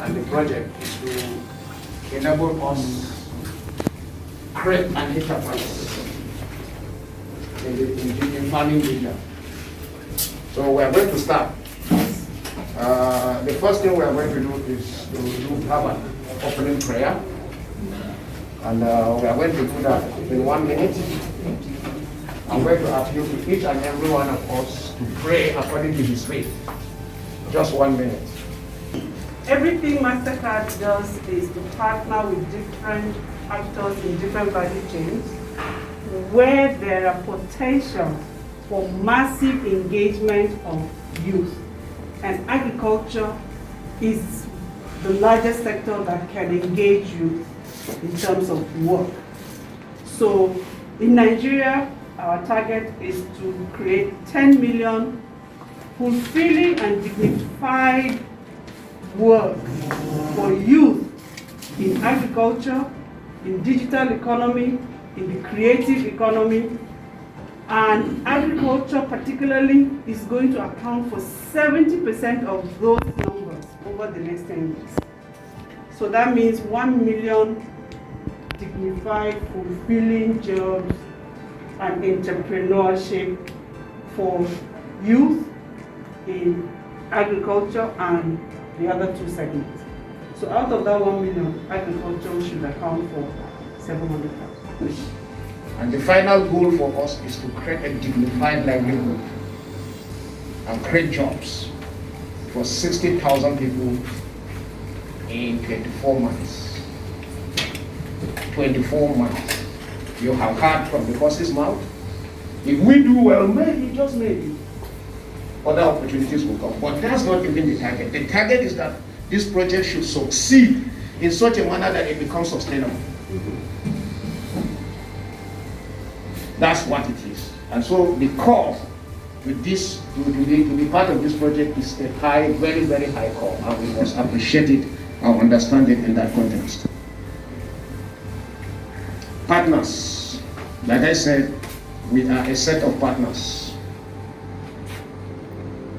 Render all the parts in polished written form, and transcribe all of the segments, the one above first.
and the project is to enable us create an enterprise in farming ginger. So we are going to start. The first thing we are going to do is to have an opening prayer. And we are going to do that in 1 minute. I'm going to appeal to each and every one of us to pray according to his faith. Just 1 minute. Everything Mastercard does is to partner with different actors in different value chains where there are potential for massive engagement of youth. And agriculture is the largest sector that can engage youth in terms of work. So in Nigeria, our target is to create 10 million fulfilling and dignified work for youth in agriculture, in digital economy, in the creative economy. And agriculture particularly is going to account for 70% of those numbers over the next 10 years. So that means 1 million dignified, fulfilling jobs and entrepreneurship for youth in agriculture and the other two segments. So out of that 1 million, agriculture should account for 700,000. And the final goal for us is to create a dignified livelihood and create jobs for 60,000 people in 24 months. 24 months. You have heard from the horse's mouth. If we do well, maybe, just maybe, other opportunities will come. But that's not even the target. The target is that this project should succeed in such a manner that it becomes sustainable. That's what it is. And so the call with this, to be part of this project is a high, very, very high call. And we must appreciate it and understand it in that context. Partners. Like I said, we are a set of partners.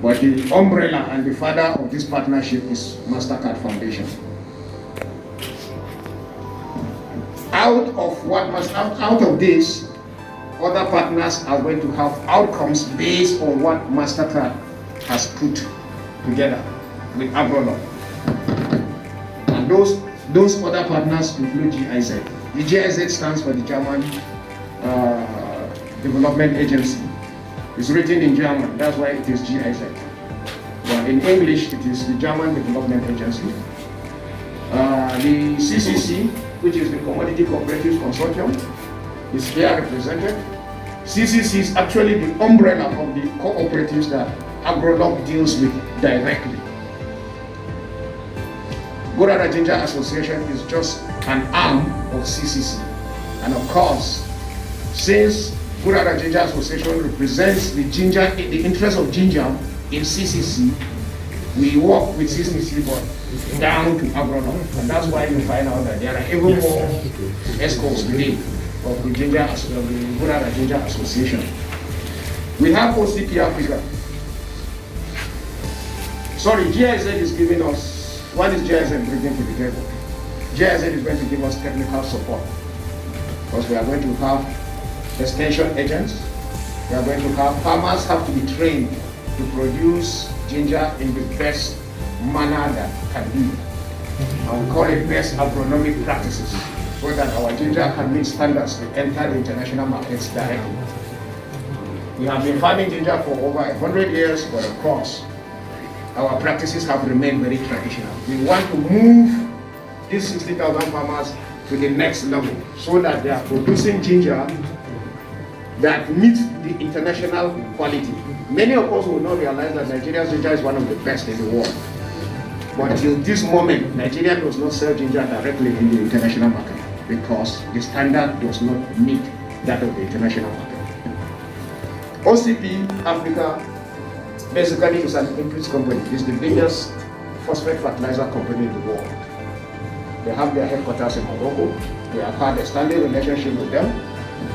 But the umbrella and the father of this partnership is Mastercard Foundation. Out of this, other partners are going to have outcomes based on what Mastercard has put together with Agrolog. And those other partners include GIZ. The GIZ stands for the German Development Agency. It's written in German, that's why it is GIZ. But in English, it is the German Development Agency. The CCC, which is the Commodity Cooperatives Consortium, is here represented. CCC is actually the umbrella of the cooperatives that Agrolog deals with directly. Gurara Ginger Association is just an arm of CCC. And of course, since Gurara Ginger Association represents the interest of ginger in CCC, we work with CCC but down to Agrolog. And that's why you find out that there are even more ESCOs today of the Gurara Ginger Association. We have OCP Africa. Sorry, GIZ is giving us, what is GIZ bringing to the table? GIZ is going to give us technical support because we are going to have extension agents. We are going to have farmers have to be trained to produce ginger in the best manner that can be. And we call it best agronomic practices, so that our ginger can meet standards to enter the international markets directly. We have been farming ginger for over 100 years, but of course, our practices have remained very traditional. We want to move these 60,000 farmers to the next level, so that they are producing ginger that meets the international quality. Many of us will not realize that Nigeria's ginger is one of the best in the world. But till this moment, Nigeria does not sell ginger directly in the international market because the standard does not meet that of the international market. OCP Africa basically is an inputs company. It's the biggest phosphate fertilizer company in the world. They have their headquarters in Morocco. We have had a standing relationship with them.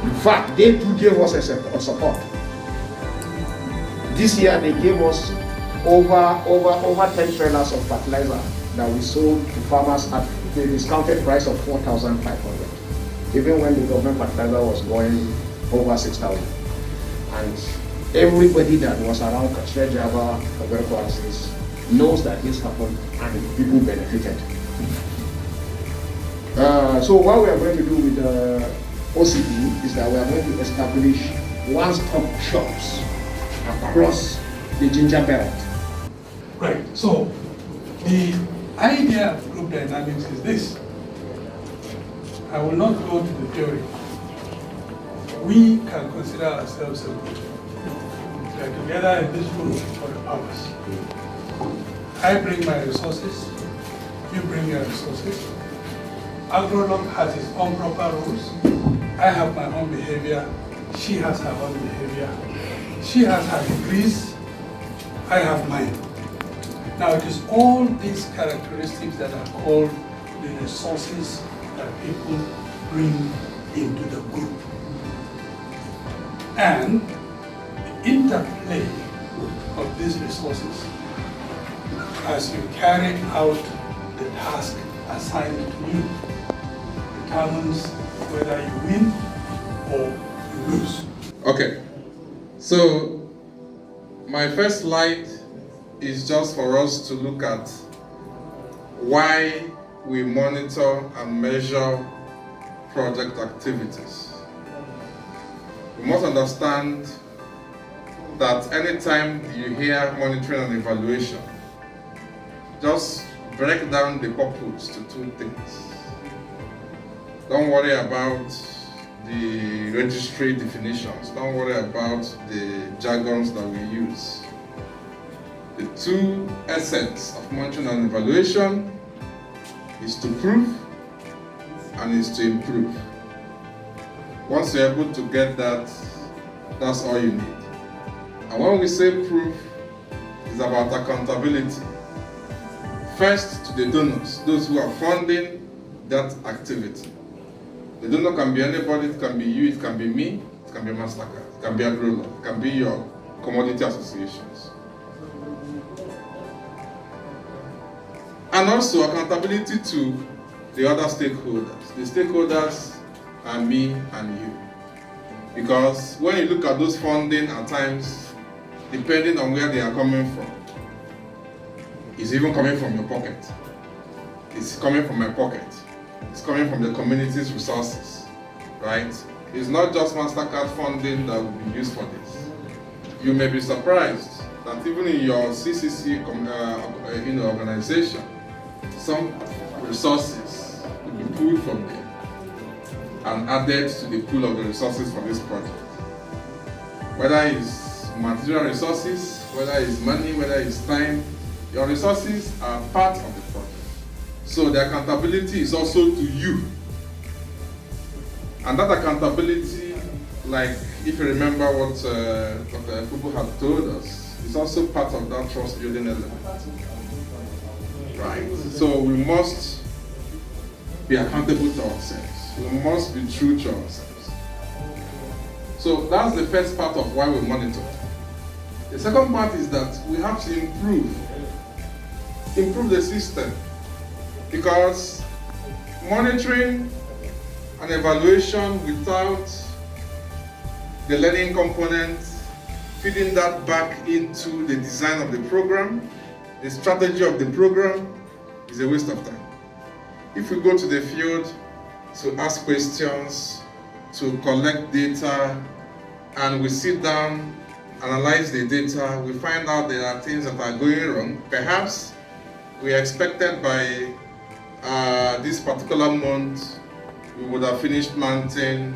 In fact, they too gave us a support. This year they gave us over 10 trailers of fertilizer that we sold to farmers at the discounted price of 4,500, even when the government fertilizer was going over 6,000. And everybody that was around Kashre Java, Oasis, knows that this happened and people benefited. So what we are going to do with OCP is that we are going to establish one-stop shops across the ginger belt. Right. So the idea of group dynamics is this. I will not go to the theory. We can consider ourselves a group. We are together in this room for a purpose. I bring my resources, you bring your resources. Agrolog has its own proper rules. I have my own behavior. She has her own behavior. She has her degrees. I have mine. Now it is all these characteristics that are called the resources that people bring into the group. And the interplay of these resources as you carry out the task assigned to you determines whether you win or you lose. Okay, so my first slide is just for us to look at why we monitor and measure project activities. We must understand that anytime you hear monitoring and evaluation, just break down the purpose to two things. Don't worry about the registry definitions. Don't worry about the jargons that we use. The two essence of monitoring and evaluation is to prove and is to improve. Once you're able to get that, that's all you need. And when we say proof, it's about accountability. First to the donors, those who are funding that activity. The donor can be anybody, it can be you, it can be me, it can be Mastercard, it can be Agrolog, it can be your commodity associations. And also accountability to the other stakeholders. The stakeholders are me and you. Because when you look at those funding at times, depending on where they are coming from, it's even coming from your pocket. It's coming from my pocket. It's coming from the community's resources, right? It's not just Mastercard funding that will be used for this. You may be surprised that even in your CCC organization, some resources will be pulled from there and added to the pool of the resources for this project. Whether it's material resources, whether it's money, whether it's time, your resources are part of the project. So the accountability is also to you. And that accountability, like if you remember what Dr. Kubu had told us, is also part of that trust building element. Right? So we must be accountable to ourselves. We must be true to ourselves. So that's the first part of why we monitor. The second part is that we have to improve the system, because monitoring and evaluation without the learning component, feeding that back into the design of the program, the strategy of the program, is a waste of time. If we go to the field to ask questions, to collect data, and we sit down, analyze the data, we find out there are things that are going wrong. Perhaps we expected by this particular month we would have finished planting,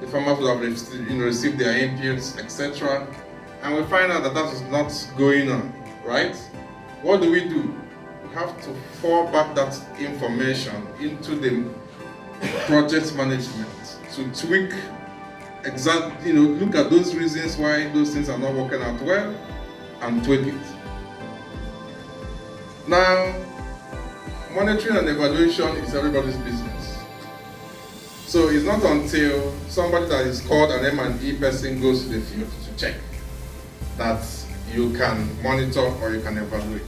the farmers would have received their inputs, etc. And we find out that that is not going on, right? What do? We have to fall back that information into the project management to tweak, look at those reasons why those things are not working out well and tweak it. Now, monitoring and evaluation is everybody's business. So it's not until somebody that is called an M&E person goes to the field to check that you can monitor or you can evaluate.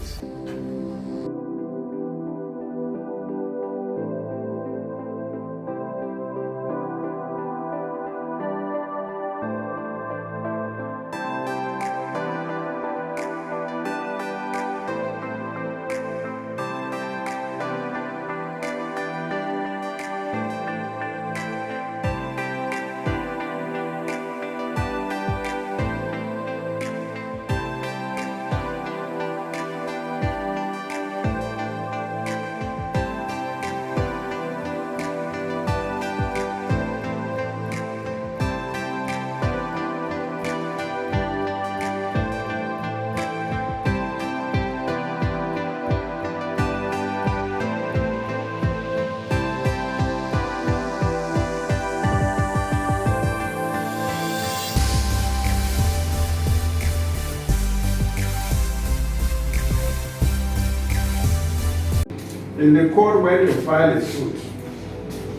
In the court, when you file a suit,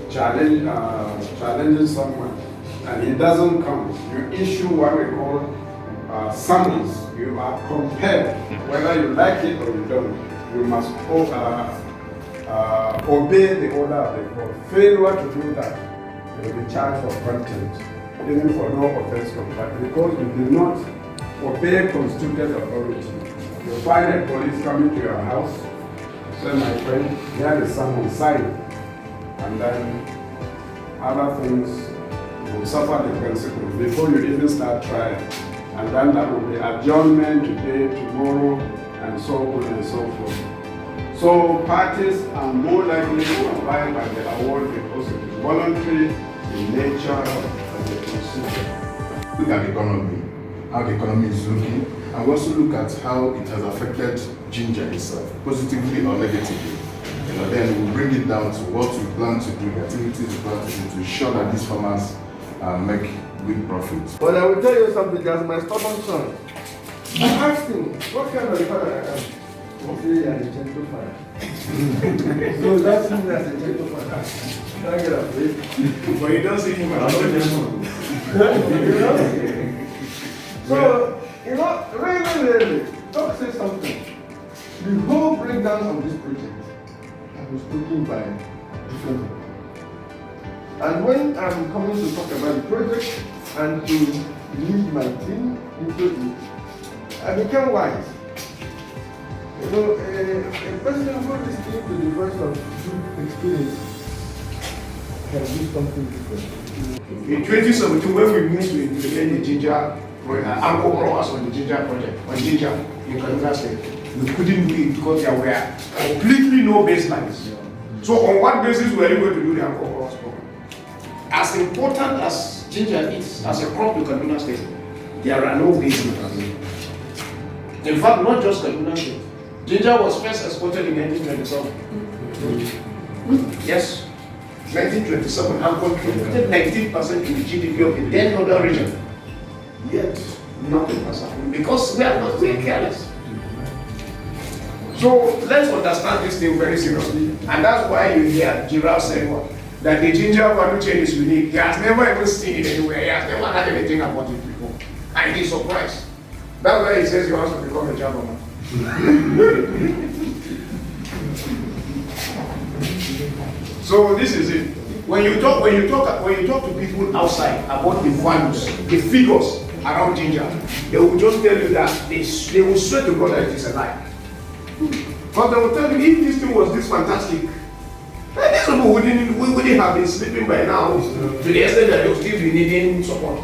challenging someone, and he doesn't come, you issue what we call summons. You are compelled, whether you like it or you don't, you must obey the order of the court. Failure to do that, you will be charged for contempt, even for no offense compared, because you did not obey constituted authority. You find a police coming to your house, say, my friend, here is someone sign, and then other things will suffer the consequence before you even start trial. And then that will be adjournment today, tomorrow, and so on and so forth. So parties are more likely to abide by the award because it is voluntary in nature of the procedure. Look at the economy, how the economy is looking, and we also look at how it has affected ginger itself, positively or negatively. Then we'll bring it down to what we plan to do, the activities we plan to do to ensure that these farmers make good profits. But I will tell you something, there's my stubborn son. I asked him, what kind of father I am? He said, you are a gentle father. So that's me as a gentle father. Can I get a plate? But you don't see him as a gentleman. So, really, don't say something. The whole breakdown of this project, I was thinking by different people. And when I'm coming to talk about the project and to lead my team into it, I became wise. A person who is listening to the voice of good experience can do something different. In 2017, when we moved to implement the ginger, Anko growers on the ginger project, on ginger in Kaduna State, we couldn't do it because there were completely no baselines. So on what basis were you going to do the Anko growers program? As important as ginger is as a crop in Kaduna State, there are no baselines. In fact, not just Kaduna State. Ginger was first exported in 1927. Yes, 1927, and contributed 19% in the GDP of the then other region. Yet, nothing has happened because we are not being careless. So let's understand this thing very seriously, and that's why you hear Giraffe saying what? That the ginger value chain is unique. He has never even seen it anywhere. He has never had anything about it before, and he's surprised. That's why he says he wants to become a chairman. So this is it. When you talk to people outside about the values, the figures around ginger, they will just tell you that they will swear to God that it is a lie. But they will tell you if this thing was this fantastic, these people wouldn't have been sleeping by now to the extent that they will still be needing support.